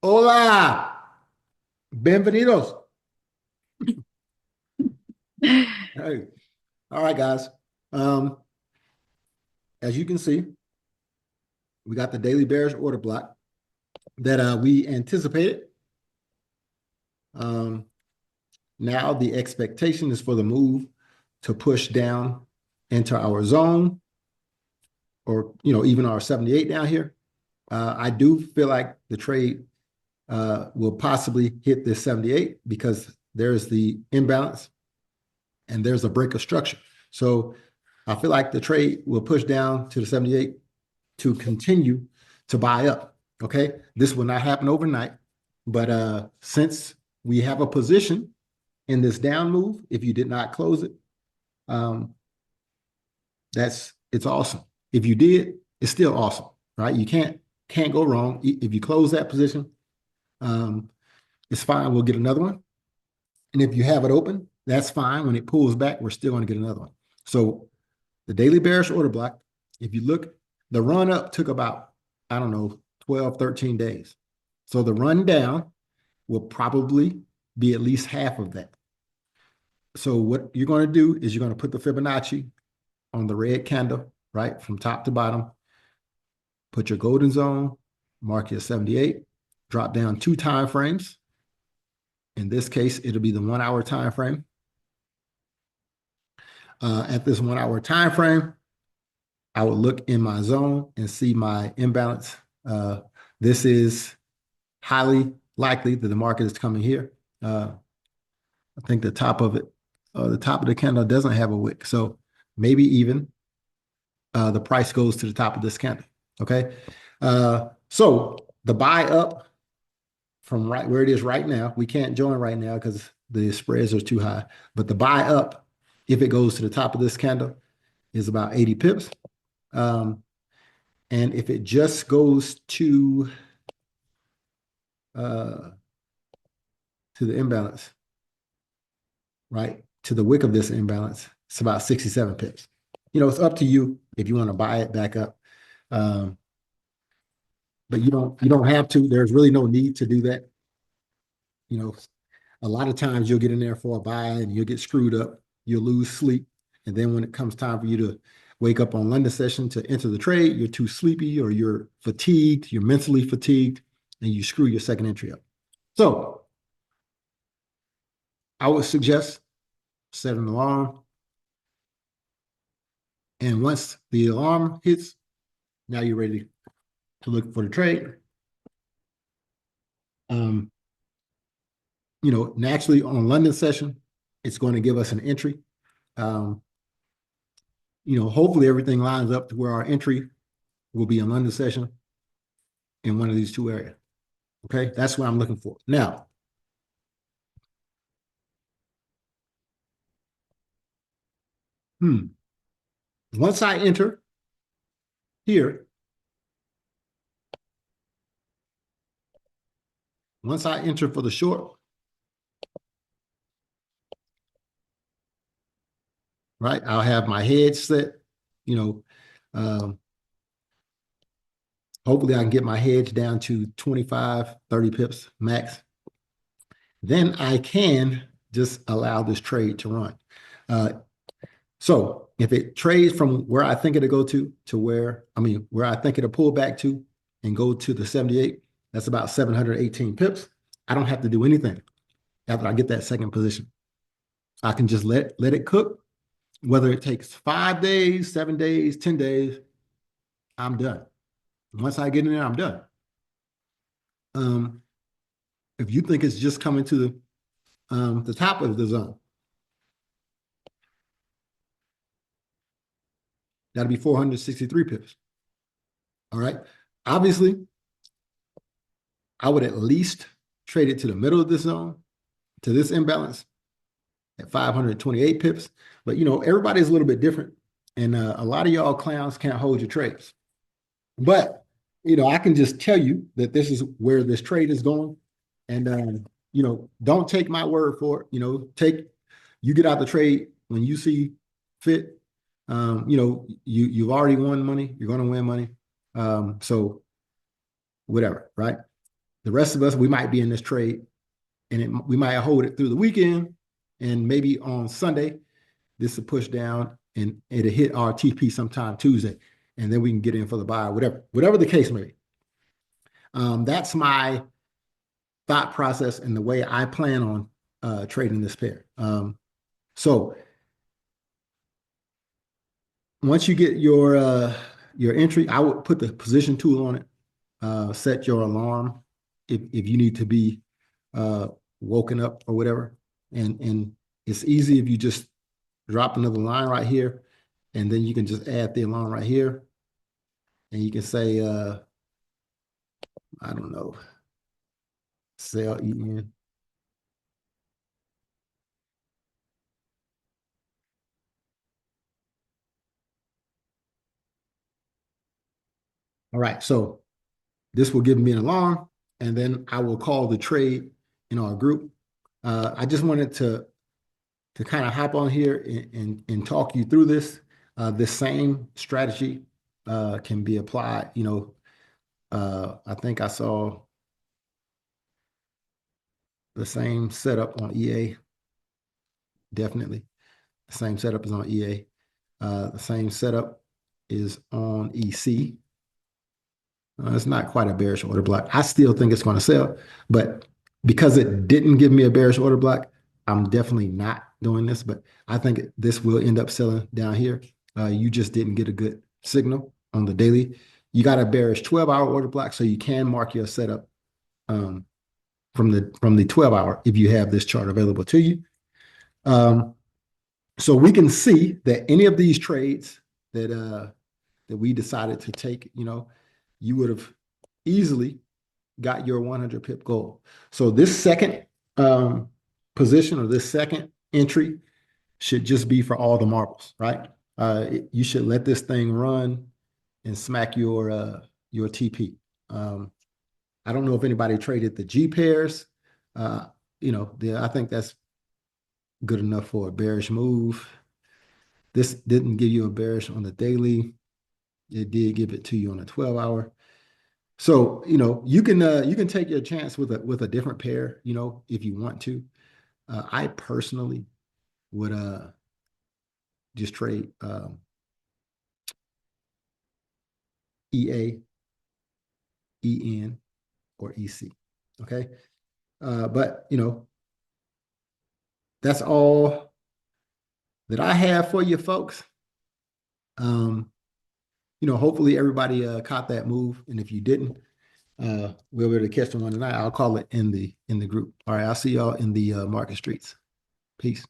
Hola, bienvenidos. Hey, all right, guys. Um, as you can see, we got the daily bearish order block that we anticipated. Um, Now the expectation is for the move to push down into our zone, or even our 78 down here. I do feel like the trade will possibly hit this 78 because there's the imbalance and there's a break of structure. So I feel like the trade will push down to the 78 to continue to buy up. Okay. This will not happen overnight. But since we have a position in this down move, if you did not close it, um, it's awesome. If you did, it's still awesome, right? You can't go wrong. If you close that position, um, it's fine. We'll get another one. And if you have it open, that's fine. When it pulls back, we're still going to get another one. So the daily bearish order block, if you look, the run up took about, I don't know, 12, 13 days. So the run down will probably be at least half of that. So what you're going to do is you're going to put the Fibonacci on the red candle, right, from top to bottom, put your golden zone, mark your 78, drop down 2 time frames. In this case, it'll be the 1 hour time frame. At this 1 hour time frame, I would look in my zone and see my imbalance. This is highly likely that the market is coming here. I think the top of it, the top of the candle doesn't have a wick. So maybe even the price goes to the top of this candle. Okay. So the buy up from right where it is right now, we can't join right now because the spreads are too high. But the buy up, if it goes to the top of this candle, is about 80 pips. And if it just goes uh, to the imbalance, right, to the wick of this imbalance, it's about 67 pips. It's up to you if you want to buy it back up. Um, but you don't have to. There's really no need to do that. You know, a lot of times you'll get in there for a buy and you'll get screwed up. You'll lose sleep. And then when it comes time for you to wake up on London session to enter the trade, you're too sleepy or you're fatigued, you're mentally fatigued, and you screw your second entry up. So I would suggest set an alarm. And once the alarm hits, now you're ready to look for the trade. Um, naturally on London session, it's going to give us an entry. Um, hopefully everything lines up to where our entry will be in London session in one of these two areas. Okay, that's what I'm looking for. Now, once I enter here, once I enter for the short, right, I'll have my head set. You know, um, hopefully I can get my hedge down to 25, 30 pips max. Then I can just allow this trade to run. Uh, so if it trades from where I think it'll go to where I think it'll pull back to and go to the 78, that's about 718 pips. I don't have to do anything after I get that second position. I can just let it cook. Whether it takes 5 days, 7 days, 10 days, I'm done. Once I get in there, I'm done. Um, if you think it's just coming to the top of the zone, that'll be 463 pips. All right. Obviously, I would at least trade it to the middle of this zone, to this imbalance at 528 pips. But everybody's a little bit different. And a lot of y'all clowns can't hold your trades. But I can just tell you that this is where this trade is going. And don't take my word for it. You get out the trade when you see fit. You've already won money. You're going to win money. So whatever, right? The rest of us, we might be in this trade and we might hold it through the weekend. And maybe on Sunday, this will push down and it'll hit our TP sometime Tuesday. And then we can get in for the buy, whatever the case may be. That's my thought process and the way I plan on trading this pair. So once you get your entry, I would put the position tool on it. Set your alarm if you need to be woken up or whatever. And it's easy if you just drop another line right here, and then you can just add the alarm right here, and you can say, I don't know, sell EN. All right, so this will give me an alarm, and then I will call the trade in our group. I just wanted to kind of hop on here and talk you through this. This same strategy can be applied. I think I saw the same setup on EA. Definitely, the same setup is on EA. The same setup is on EC. It's not quite a bearish order block. I still think it's going to sell, but because it didn't give me a bearish order block, I'm definitely not doing this. But I think this will end up selling down here. You just didn't get a good signal on the daily. You got a bearish 12-hour order block, so you can mark your setup from the 12-hour if you have this chart available to you. So we can see that any of these trades that we decided to take, you would have easily got your 100 pip goal. So this second position or this second entry should just be for all the marbles, right? You should let this thing run and smack your TP. I don't know if anybody traded the G pairs. I think that's good enough for a bearish move. This didn't give you a bearish on the daily. It did give it to you on a 12-hour. So, you can take your chance with a different pair, if you want to. I personally would just trade EA, EN, or EC. Okay. But that's all that I have for you folks. Hopefully everybody caught that move. And if you didn't, we'll be able to catch the one tonight. I'll call it in the group. All right, I'll see y'all in the market streets. Peace.